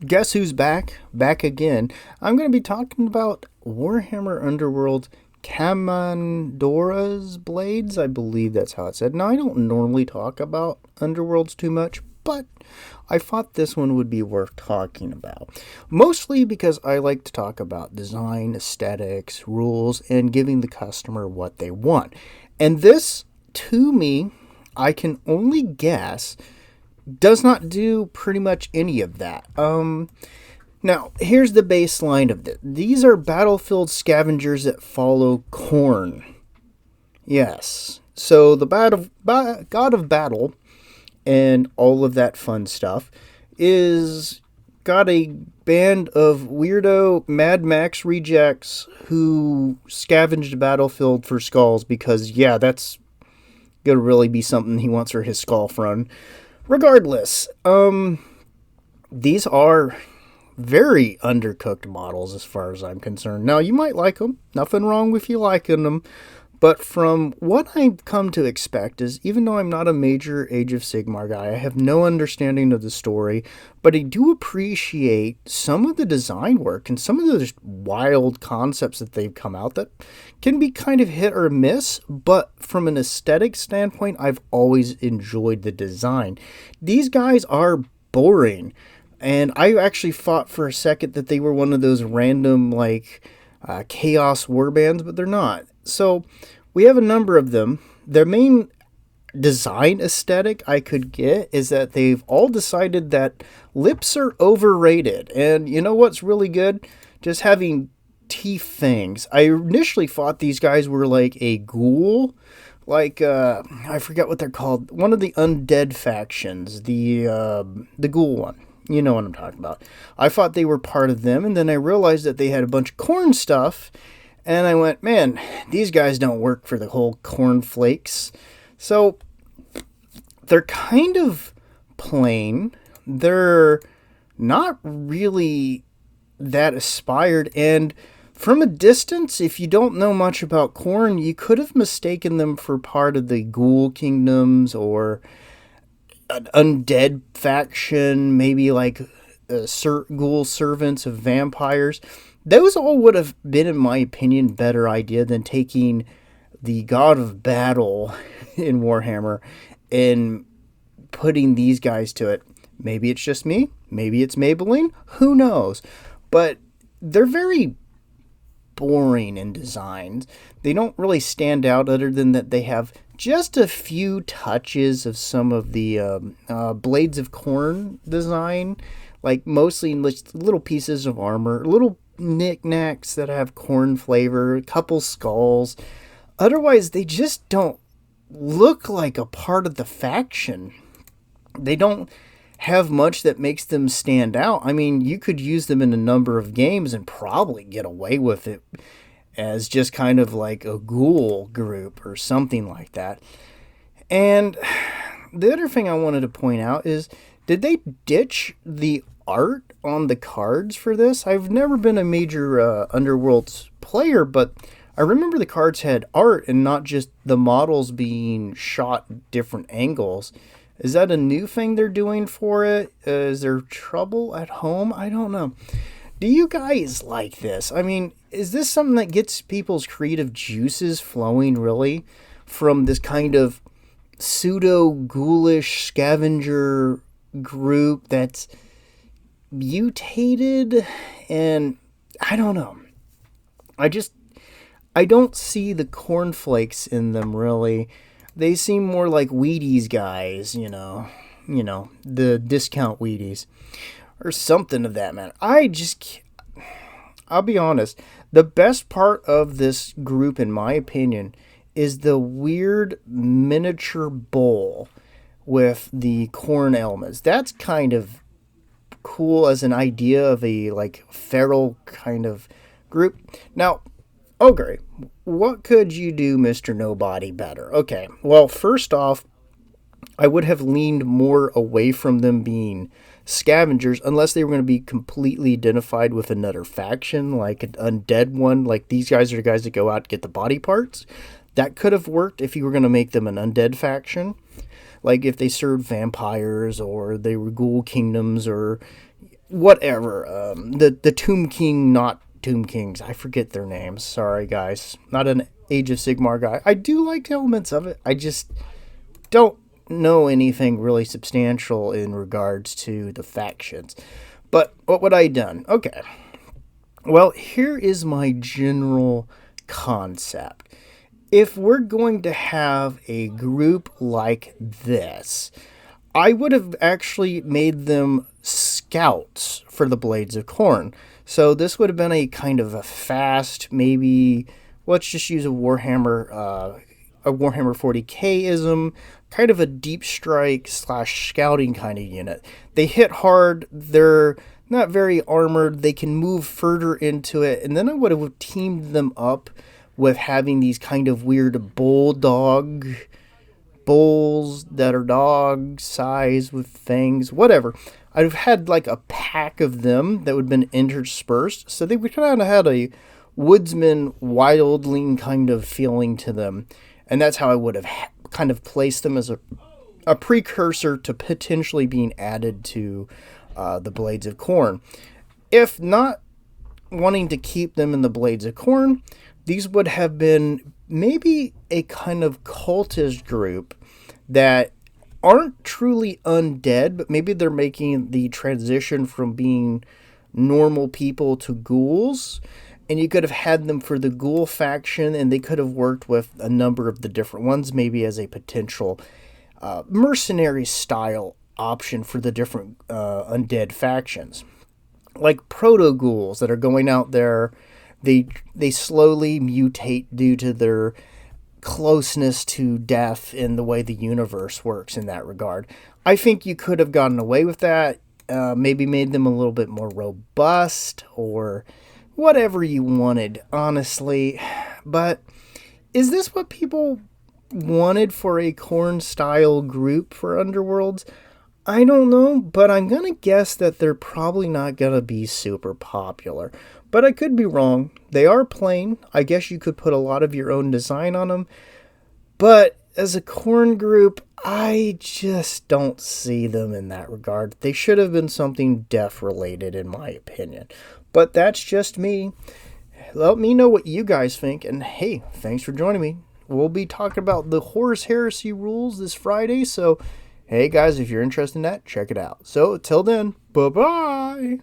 Guess who's back? Back again. I'm going to be talking about Warhammer Underworld Kamandora's Blades. I believe that's how it's said. Now, I don't normally talk about Underworlds too much, but I thought this one would be worth talking about. Mostly because I like to talk about design, aesthetics, rules, and giving the customer what they want. And this, to me, I can only guess does not do pretty much any of that. Now, here's the baseline of this. These are battlefield scavengers that follow Khorne. Yes. So the god of battle and all of that fun stuff is got a band of weirdo Mad Max rejects who scavenged the battlefield for skulls because, yeah, that's going to really be something he wants for his skull front. Regardless, these are very undercooked models as far as I'm concerned. Now, you might like them. Nothing wrong with you liking them. But from what I've come to expect is, even though I'm not a major Age of Sigmare guy, I have no understanding of the story, but I do appreciate some of the design work and some of the wild concepts that they've come out that can be kind of hit or miss, but from an aesthetic standpoint, I've always enjoyed the design. These guys are boring, and I actually thought for a second that they were one of those random, chaos warbands, but they're not. So we have a number of them. Their main design aesthetic I could get is that they've all decided that lips are overrated. And you know what's really good? Just having teeth fangs. I initially thought these guys were like a ghoul. I forget what they're called. One of the undead factions. The ghoul one. You know what I'm talking about. I thought they were part of them, and then I realized that they had a bunch of Khorne stuff. And I went, man, these guys don't work for the whole cornflakes. So they're kind of plain. They're not really that aspired. And from a distance, if you don't know much about Khorne, you could have mistaken them for part of the Ghoul Kingdoms or an undead faction, maybe like ghoul servants of vampires. Those all would have been, in my opinion, better idea than taking the god of battle in Warhammer and putting these guys to it. Maybe it's just me. Maybe it's Maybelline. Who knows? But they're very boring in design. They don't really stand out other than that they have just a few touches of some of the Blades of Khorne design. Like mostly little pieces of armor, little knickknacks that have Khorne flavor, a couple skulls. Otherwise, they just don't look like a part of the faction. They don't have much that makes them stand out. I mean, you could use them in a number of games and probably get away with it as just kind of like a ghoul group or something like that. And the other thing I wanted to point out is, did they ditch the art on the cards for this? I've never been a major Underworlds player, but I remember the cards had art and not just the models being shot different angles. Is that a new thing they're doing for it? Is there trouble at home? I don't know. Do you guys like this? I mean, is this something that gets people's creative juices flowing, really, from this kind of pseudo-ghoulish scavenger group that's mutated? And I don't know. I don't see the cornflakes in them, really. They seem more like Wheaties guys, you know, the discount Wheaties or something of that matter. I'll be honest, the best part of this group, in my opinion, is the weird miniature bowl with the Khorne elements. That's kind of cool as an idea of a feral kind of group. Now, okay, what could you do, Mr. Nobody, better? Okay, well, first off, I would have leaned more away from them being scavengers unless they were going to be completely identified with another faction, like an undead one. Like, these guys are the guys that go out and get the body parts. That could have worked if you were going to make them an undead faction. Like if they served vampires or they were ghoul kingdoms or whatever. The Tomb King, not Tomb Kings. I forget their names. Sorry, guys. Not an Age of Sigmar guy. I do like elements of it. I just don't know anything really substantial in regards to the factions. But what would I have done? Okay. Well, here is my general concept. If we're going to have a group like this, I would have actually made them scouts for the Blades of Corn. So this would have been a kind of a fast, maybe, let's just use a Warhammer 40k-ism, kind of a deep strike / scouting kind of unit. They hit hard, they're not very armored, they can move further into it, and then I would have teamed them up with having these kind of weird bulls that are dog size with fangs, whatever. I'd have had like a pack of them that would have been interspersed, so they would kind of had a woodsman, wildling kind of feeling to them, and that's how I would have kind of placed them as a precursor to potentially being added to the Blades of Corn. If not wanting to keep them in the Blades of Corn, these would have been maybe a kind of cultist group that aren't truly undead, but maybe they're making the transition from being normal people to ghouls. And you could have had them for the ghoul faction, and they could have worked with a number of the different ones, maybe as a potential mercenary style option for the different undead factions. Like proto-ghouls that are going out there, they slowly mutate due to their closeness to death in the way the universe works in that regard. I think you could have gotten away with that, maybe made them a little bit more robust or whatever you wanted, honestly. But is this what people wanted for a Khorne-style group for Underworlds? I don't know, but I'm going to guess that they're probably not going to be super popular. But I could be wrong. They are plain. I guess you could put a lot of your own design on them. But as a Khorne group, I just don't see them in that regard. They should have been something death-related, in my opinion. But that's just me. Let me know what you guys think. And hey, thanks for joining me. We'll be talking about the Horus Heresy rules this Friday. So, hey guys, if you're interested in that, check it out. So, till then, bye-bye.